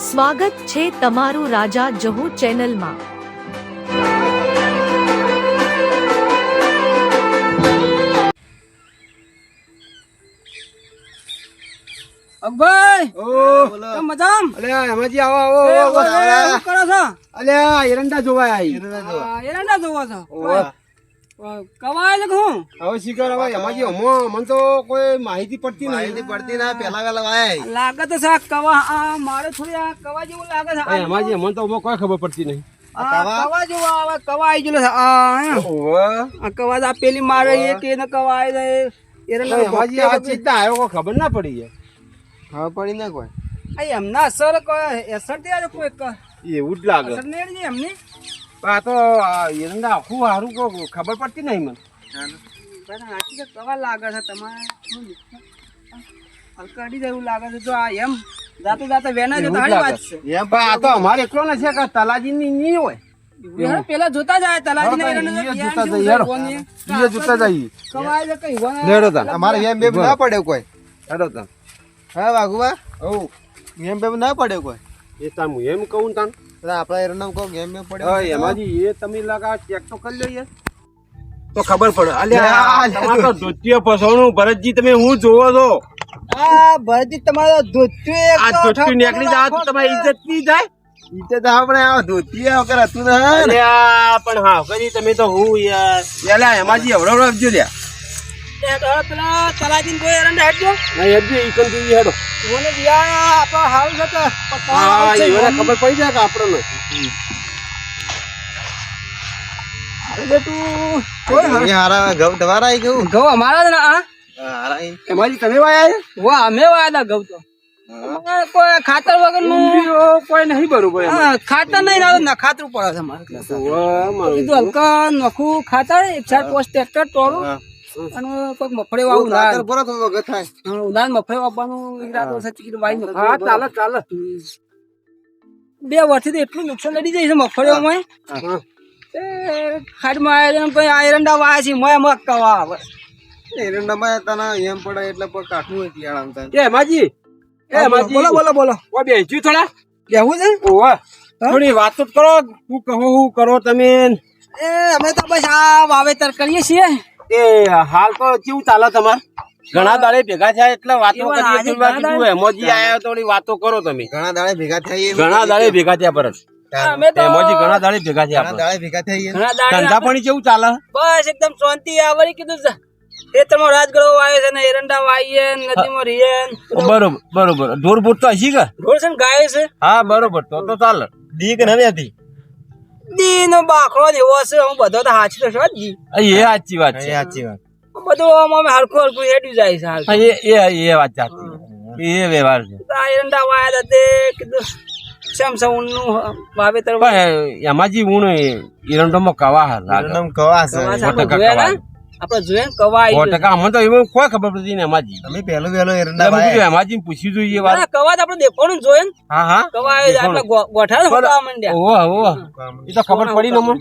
સ્વાગત છે તમારું રાજા જહુ ચેનલમાં। અકભાઈ બોલો કેમ મજામ? અલ્યા એમાંથી આવો આવો શું કરો છો? અલ્યા એરંડા જોવા આવી એરંડા જોવો છો? ઓવે. કવાય છે કે હું? હવે શીખર હવે એમાંથી મને તો કોઈ માહિતી પડતી ના પેલા વેલા આયા લાગે તો છે આ કવા આ મારે થોડી આ કવા જેવું લાગે છે આ એમાંથી મને તો કોઈ ખબર પડતી નહીં કવા જેવું આવે કવા આવી ગયેલો છે આ કવા આ પેલી મારે એ કે ને કવા આવી જાય એમાંથી આ ચીજના આવ્યો કોઈ ખબર ના પડી છે ખબર પડી ના કોઈ એમના અસર અસર થી કોઈ એવું જ લાગે અસર નહીં એમની આ તો એરંડા આખું સારું કોઈ ખબર પડતી નહીં મને સાચી તો કવા લાગે છે તમારે અલકાડી જેવું લાગે છે જો આ એમ જાતે જાતે વેના જો તારી વાત છે એમ પણ આ તો અમારે એકલો નથી કે તલાજી ની નહીં હોય પેલા જોતા જાય તલાજી ને જોતા જઈએ કવાય છે કઈ હોના લેડો તા અમારે એમ બેમ ના પડે કોઈ લેડો તા હા વાઘુબા ઓ એમ બેમ ના પડે કોઈ એ તાર હું એમ કહું તાન આપડા એરંડા કહો એમ બેમ પડે એમાંથી એ તમે લગા ચેક તો કરી લો યાર તો ખબર પડે અલ્યા તમારે તો ધોતીય ફસવાનું ભરતજી તમે હું જોવો છો આ ભરતી તમારો ધોત્યો આ ધોતી નીકળી જાય તો તમારી ઇજ્જત નહીં થાય ઈતે તો આપણે આ ધોતીયા વગર હતું ને અલ્યા પણ હા કરી તમે તો હું યાર એલા એમાંથી એવડો આપજો લ્યા પેલા તલાજી કોઈ એરંડા હેડજો નહીં હજી ઈકન જોઈએ હેડો મને દિયા આપા હાલ છે કે હા એને ખબર પડી જાય કે આપણને બેટું કોઈ હારા ઘઉં તમારા આવી ગયું ઘઉં અમારા જ ને આ હારા એમાંથી તમે વાયા વાહ અમે વાયદા ઘઉં તો કોઈ ખાતર વગર નું કોઈ નહીં બરોબર ખાતર નહીં ના ના ખાતરું પડે છે મારે કીધું હલકા નખું ખાતર એક સાઈડ પોસ્ટ ટ્રેક્ટર ટોળું અને કોઈક મફળે વાવું ખાતર પર તો વગર થાય ઉદાન મફળે વાવવાનું ઈરાદો છે ચીકીનું વાઈ હા ચાલે ચાલે 2 વર્ષથી તો એટલું નુકસાન લડી જાય છે મફળીઓમાં ખાડમાં આયરન એરંડા વાયા છે મોય મક્કા આવે એરંડામાં તને એમ પડે એટલે પર કાઠું હોય શિયાળામાં થાય એ માજી બોલો બોલો બોલો ઓ બેસ્યું થોડા કેવું છે ઓવા થોડી વાતો કરો હું કહો હું કરો તમે એ અમે તો બસ આ વાવેતર કરીએ છીએ એ હાલ તો કેવું ચાલે તમાર ઘણા દાડે ભેગા થયા એટલે વાતો કરીએ કીધું એમોજી આયા થોડી વાતો કરો તમે ઘણા દાડે ભેગા થાય ઘણા દાડે ભેગા થયા પરત અમે તો એમોજી ઘણા દાડે ભેગા થયા ઘણા દાડે ભેગા થઈ ઘણા દાડે ધંધા પાણી કેવું ચાલે બસ એકદમ શાંતિ આવડી કીધું છે એ તમારો રાજગરો વાવે છે ને એરંડા વાવીએ નદીમાં રહીએ બરોબર બરોબર ઢોર બોટ તો હશી કે ઢોર છે ને ગાય છે હા બરોબર તો ચાલે દી કે નવી હતી દી નો બાખડો જ એવો છે હું બધો તો હાચી તો છો જી એ સાચી વાત છે સાચી વાત બધું આમ અમે હલકું હલકું હેડ્યું જાય છે હાલ હા, એ વાત સાચી એ વ્યવહાર છે આ એરંડા વાયા હતા તે કીધું સેમસંગ નું વાવેતર પણ એમાંથી હું એરંડોમાં કવા લાગે એરંડામાં કવા છે આપણે જોયા ને આપણે જોયા ને કવા આવી 100% અમને તો એવું કોઈ ખબર પડતી ને એમાંથી તમે પહેલો એરંડા એટલે મેં કીધું એમાંથી પૂછ્યું જોઈએ વાત ના કવા તો આપણે દેખવાનું જોયે ને હા હા કવા આવી જાય આપણે ગોઠા ને હોવા માંડ્યા ઓહો એ તો ખબર પડી ને મને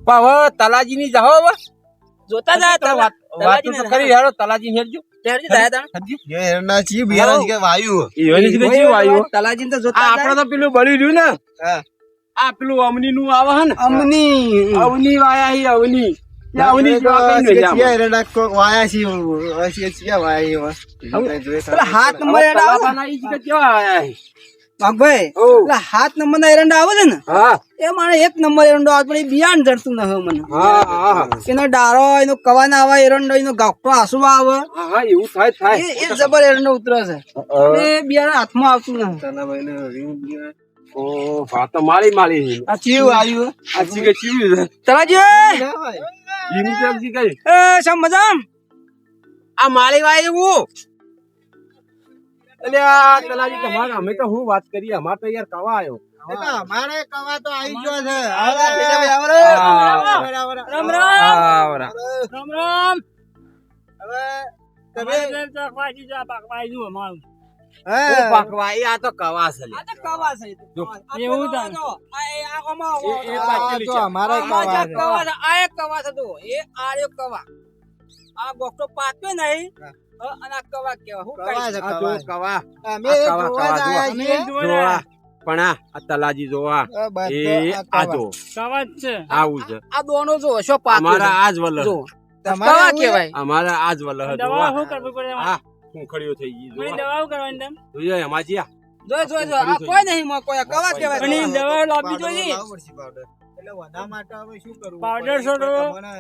પણ હવે તલાજી ની જાઓ હવે જોતા જાય વાત તો કરી હેડો તલાજી ને હેડજો ત્યારથી જાય તા એ એરંડા ચી બિયારણ કે વાયુ એવાની જ ગઈ વાયુ તલાજી તો આ જોતા આપણે તો પેલું બળી રહ્યું ને હા આ પેલું અમની નું આવે હે ને અમની અવની વાયા હી અવની અવની જેવા કઈ નહીં જામ. એરંડા કોક વાયા છે ચિયા વાયા પેલા હાથ નંબર એરંડા આવે તલાબાના ઈ જ કે કેવા આયા હી. ભાઈ ઓ. પેલા હાથ નંબર ના એરંડા આવે છે ને હા એ મારે 1 નંબર એરંડો આવે પણ એ બિયાણ જડતું ન હોય મને હા હા એનો ડારો એનો કવા ના આવે એરંડો એનો ગાંઠો આસુ આવે હા હા એવું થાય એ જબર એરંડો ઉતરે છે એ બિયારણ હાથમાં આવતું નથી ઓ વાત તો મારી આ ચીવ આવ્યું આ ચીકે ચીવ્યું છે તલાજી ઈમ ચમચી કઈ એ સમ મજામ આ માળી વાય હું એટલે આ તલાજી તમારે અમે તો હું વાત કરીએ અમાર તો યાર કવા આવ્યો અમારે કવા તો આવી ગયો છે રામ રામ આવરા રામ રામ હવે ઓ પાકવા એ આ તો કવા છે લે. આ તો કવા છે જો. એવું છે આ આમાં એ પાછળ છે. અમારે આમાં કવા જે કવા છે આ એક કવા છે તો એ આર્યો કવા આ ગોખતો પાક્યો નહીં અને આ કવા કેવા હું કવા છે આ જો કવા અમે આ કવા, જોવા જ કવા, આયા છીએ. જોવા પણ આ તલાજી જો આ એ આ જો આવું છે આ દોનો જો શો પાક અમારા આજ વલહ જો કવા કહેવાય અમારા આજ વલહ જો આ ખૂંખડીઓ થઈ ગઈ જો જોઈએ એમાંથી આ જો આ કોઈ નહીં માં કોઈ કવા કહેવાય પણ દવા લાવવી જોઈએ એટલે વના માટે હવે શું કરવું પાવડર છોડો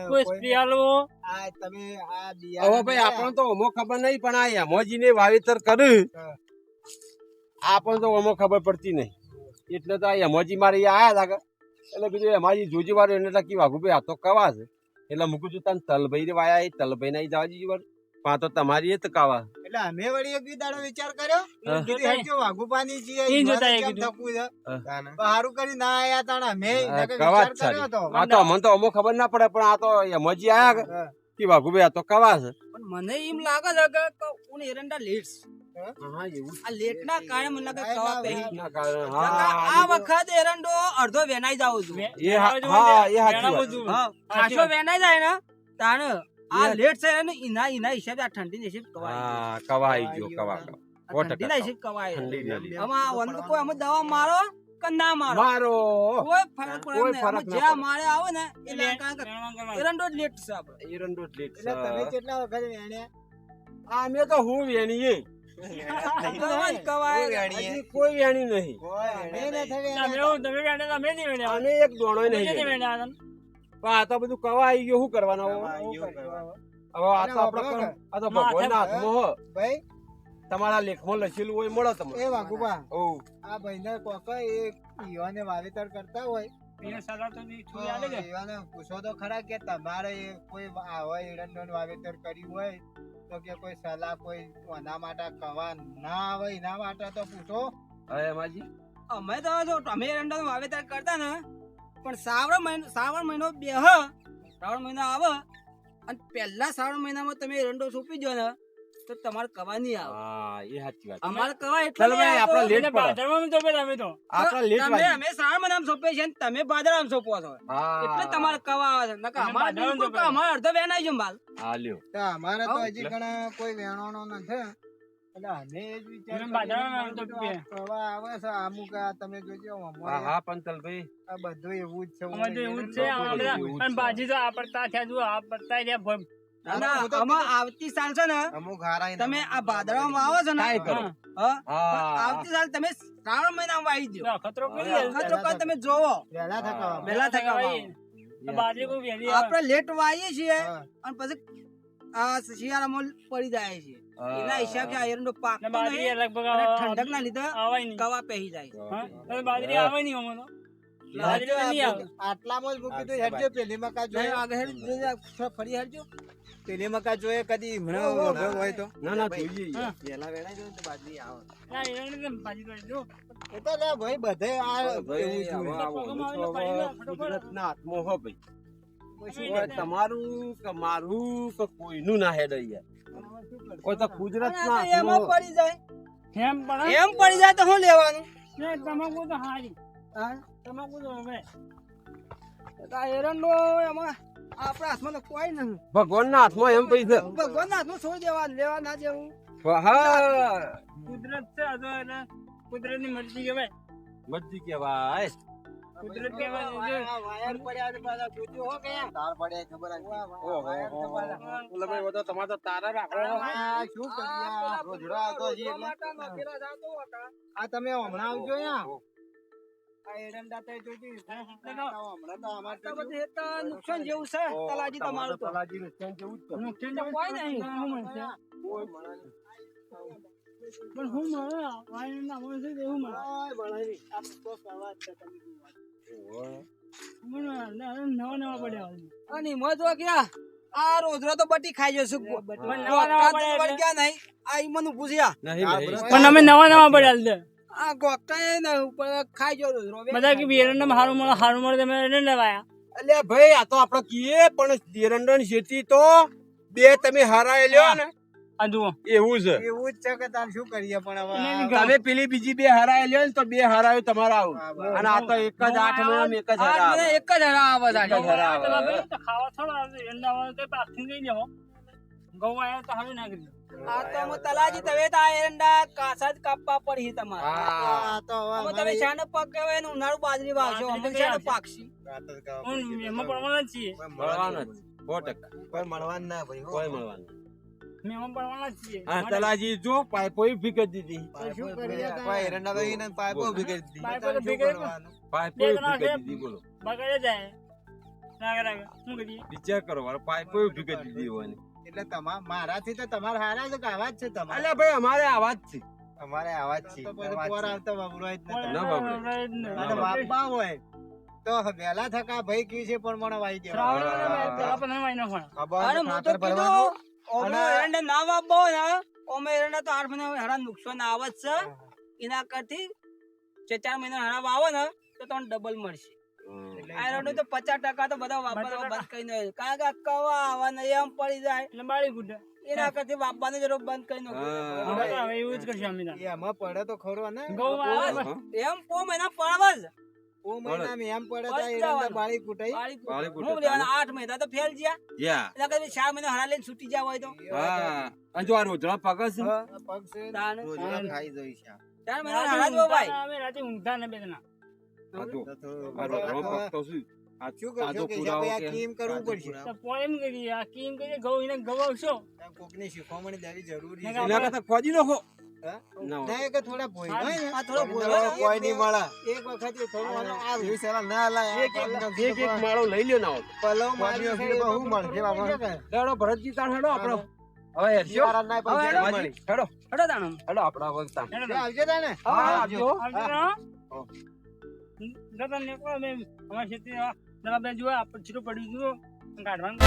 કોઈ સ્પ્રે આલો આ તમે આ બિયારણ હવે ભાઈ આપણને તો ઓમો ખબર નહીં પણ આ એમોજીને વાવેતર કર્યું આપણને તો ઓમો ખબર પડતી નહીં એટલે તો આ એમોજી મારે આયા લાગે એટલે કીધું એમાજી જોજી વાળો એને લકી વાઘુ ભાઈ આ તો કવા છે એટલે મૂકું છું તને તલભાઈ વાયા એ તલભાઈ ના જવા દીધી વાર પા તો તમારી એ તો કવા એટલે અમે વળી એક દાડો વિચાર કર્યો કીધું હેડ જો વાઘુપાની છીએ હારું કરી ના આયા તાણા અમે કવા જ સારી આ તો મને તો અમો ખબર ના પડે પણ આ તો એમોજી આયા કે વાઘુ ભાઈ આ તો કવા છે પણ મને એમ લાગે છે કે કોણ એરંડા લેટ્સ હા એવું આ લેટ ના કારણે મને લાગે કવા પહેરી ના કારણે આ વખત એરંડો અડધો વેનાઈ જાવ છું એ હા એ સાચી વાત હા ખાસો વેનાઈ જાય ને તાણ આ લેટ છે ને ઇના હિસાબે આ ઠંડી ને હિસાબે કવાય હા કવા આવી ગયો કવા ઠંડી ના હિસાબે કવાય ઠંડી ના લીધે. આમાં વન કોઈ અમે દવા મારો કે ના મારો મારો કોઈ ફરક કોઈ પડે ફરક નહીં ના જ્યાં મારે આવે ને એટલે એરંડો લેટ છે આપણે એરંડો જ લેટ એટલે તમે છે. કેટલા વખત વેણ્યા આ મેં તો હું વેણીએ કવાય હજી કોઈ વેણી નહીં અને એક દોણો નહીં વેણી. પણ આ તો બધું કવા આવી ગયો શું કરવાનું હવે આ તો આપણે આ તો ભગવાનના હાથમાં હો. ભાઈ તમારા લેખમાં લખેલું હોય મળે તમને એ વાઘુબા ઓહ આ ભાઈને કોકા એ ઈવાને વાવેતર કરતા હોય ઈવાને પૂછો તો ખરા કે તમારે કોઈ આવા એરંડોનું વાવેતર કર્યું હોય તો કે કોઈ સલાહ કોઈ એના માટે કવા ના આવે એના માટે તો પૂછો હવે માજી અમે તો જો તમે એરંડા નું વાવેતર કરતા ને પણ શ્રાવણ મહિનો શ્રાવણ મહિનો આવે અને પહેલા શ્રાવણ મહિનામાં તમે એરંડો સોંપી દો ને તો તમારે કવા નહીં આવે હા એ સાચી વાત અમારે કવા ચાલો એટલે ભાઈ આપણે લેટ પડે આપણે લેટ તમે વાગી. અમે શ્રાવણ મહિનામાં સોંપીએ છીએ ને તમે ભાદરવામાં સોંપો છો હા એટલે તમારે કવા આવે છે નકર અમારે બિલકુલ કવા, અમારે અડધો વેનાઈ છે માલ હા લ્યો તો અમારે તો હજી ઘણા કોઈ વેણવાનો નથી એટલે અમે એ જ વિચાર કવા આવે છે અમુક આ તમે જોજો હા હા પંતલભાઈ આ બધું એવું જ છે ના, આમાં આવતી સાલ છે ને અમુક હારા તમે આ ભાદરવામાં આવો છો ને ટ્રાય કરો. હા, હા. આવતી સાલ તમે શ્રાવણ મહિનામાં વાવી દો ખતરો ખતરો કરી તમે જોવો વહેલા થકા વહેલા થકા આપણે લેટ વાવીએ છીએ હા. અને પછી આ શિયાળામાં પડી જાય છે એના હિસાબે આ એરંડો પાક ઠંડક ના લીધે કવા પહેરી જાય આટલામાં જ મૂકી દો હેડજો પેલી મકા જોઈએ આગળ ફરી હરજો પેલી મકા જોઈએ કદી હમણાં વગર હોય તો ના ના જોઈએ પેલા વેળા જોઈએ તો બાજરી આવે એ તો લે ભાઈ બધે આ ભાઈ, એવું હવે આ ઓલું તો હવે કુદરતના હાથમાં હો ભાઈ. હવે તમારું કે મારું કે કોઈનું ના હેડે યાર. કોઈ તો કુદરતના હાથમાં એમાં હો. પડી જાય એમ પડી જાય તો શું લેવાનું હા? આ એરંડો એમાં આપણા હાથમાં તો કોઈ નહીં ભગવાનના હાથમાં એમ પૈ છે. ભગવાનના હાથમાં છોડી દેવા લેવા ના જેવું હા કુદરત છે આ તો એને કુદરતની મરજી કહેવાય મરજી કેવાય. કુદરત કહેવાય વાયર પડ્યા ને પાછા કૂદ્યો હો કે તાર પડ્યા ખબર ઓહો, ઓલો ભાઈ બધો તમારે તો તારા રાખો. આ શું કરીએ આ રોજડા આવતો હજી એટલે આ તમે હમણાં આવજો યા આ એરંડા તો જોજી હમણાં તો અમારે તો બધું એક નુકસાન જેવું છે તલાજી તમારું તો તલાજી નુકસાન જેવું જ છે. નુકસાન તો કોઈ નહીં પણ હું મળે વાયર ના મળે છે એવું મળે કોઈ ભણાય નહીં. આ તો સવાર છે તમે નવા પડ્યા અને એમાં જો ગયા આ રોજરો તો બટી ખાઈ જશે પણ નવા પડ્યા ગયા નહીં આ ઈમનું પૂછ્યા નહીં, નહીં. પણ અમે નવા પડ્યા છે આ ગોકટા એ ને ઉપર ખાઈ ગયો રોજરો બધા કે એરંડા હારું મળે તમે એરંડા વાયા અલ્યા ભાઈ આ તો આપડે કીએ પણ એરંડાની ખેતી તો બે તમે હરાય લ્યો ને આ જુઓ એવું છે. એવું જ છે કે તાર શું કરીએ પણ હવે તમે પેલી બીજી બે હરાય લ્યો ને તો બે હરાયો તમારા આવું અને આ તો એક જ 8 મહિનામાં એક જ આ હરાવે. મને એક જ હરા આવે છે એક જ હરાવે. ખાવા થોડા એરંડા વાળા તો પાકથી લઈ જાઓ ઘઉં આવ્યા તો હારું નાખી આ તો અમે તલાજી તવે તો આ એરંડા કાસા જ કાપવા પડી તમારે હા આ તો હવે હવે તમે શાને પાક કહેવાય ને ઉનાળુ બાજરી વાવશો અમે શાને પાકશી એમાં પડવાના જ છીએ મળવાના જ 100%. કોઈ મળવાનું ના ભાઈ કોઈ મળવાનું. મેમાં પડવાના જ છીએ હા તલાજી જો પાઇપો ભી કરી દીધી. શું કરીએ કોઈ એરંડા તો ઈને પાઇપો ભીગી દીધી. પાઇપો તો ભીગી દીધી. પાઇપો બે ભી જણા કરી છે. દીધી બોલો. બગાડે જાય રાગ શું કરીએ વિચાર કરો વાળો પાઇપો ભી કરી દીધી હોવાની. એટલે મારાથી તો તમારા હારા છે કે આવા જ છે તમારે અલ્યા ભાઈ અમારે આવા જ છે. અમારે આવા જ છે તો પછી પોર આવતા વાપરવા જ નતા. ના બાપરે. અને વાપવા હોય તો વહેલા થકા ભાઈ કી છે પણ મને વાઈ દેવા અરે હું તો ખાતર ભરવાનું. કીધું ઓમે અને- એરંડા ના વાપો ને ઓમે એરંડા તો 8 મહિના હરા નુકસાન આવે જ છે એના કરતી 4 મહિના હરા વાવો ને તો તમને ડબલ મળશે આ એરંડો તો 50% તો બધા વાપરવા બંધ કરી દે કારણ કે કવા આવા ને એમ પડી જાય એટલે બાળી ગુડા એના કરતી વાપવાની જરૂર બંધ કરી નાખો હવે એવું જ કરશું અમે તાર. એ આમાં પડે તો ખરો ને ઘઉં આવે એમ 4 મહિના પડવા જ ઓ મહિનામાં એમ પડે તો બસ એરંડા જવાનું. બાળી કૂટાઈ બાળી બાળી કૂટો. કૂટો હું લેવાના 8 મહિના તો ફેલ ગયા યા એના કરતી 4 મહિના હરા લઈને છૂટી જાવ હોય તો હા અને જો આ રોજડા પગસ છે ને, પગ છે તાને રોજડા ખાઈ જોઈ છે 4 મહિના હરા જો ભાઈ અમે રાતે ઊંઘતા ને બે જણા આ જો તો આ રોજડો પગતો શું આ શું તાજો કરશો કે પુરાવો ભાઈ આ કે કેમ કરવું પડશે તો પોએમ કરીએ આ કેમ કરીએ ઘઉં એને ગવાવશો કોકની શીખવામણી દેવી જરૂરી છે એના કરતા ખોજી નાખો હા? ના હોય. ના કે થોડા ભોય હોય ને આ થોડો ભોય તો હોય. કોઈ નહીં મળે એક વખત એ થોડું આને આ એવી સલાહ ના લાય એક માળો લઈ લ્યો ના હોય. પલવ મારી છે તો હું મળશે બાબા હેડો ભરતજી તાણ હેડો આપણો હવે હેડજો. યાર ના હવે હેડો માજી, હેડો હટો તાણમ હેડો આપણા વખત તાણ. આવજો તાને હા આવજો. આવજો ને, હો? દાદા ને કહો અમે અમારી ખેતી જરા બે જોવા આપણે છીટું પડ્યું જુઓ કાઢવાનું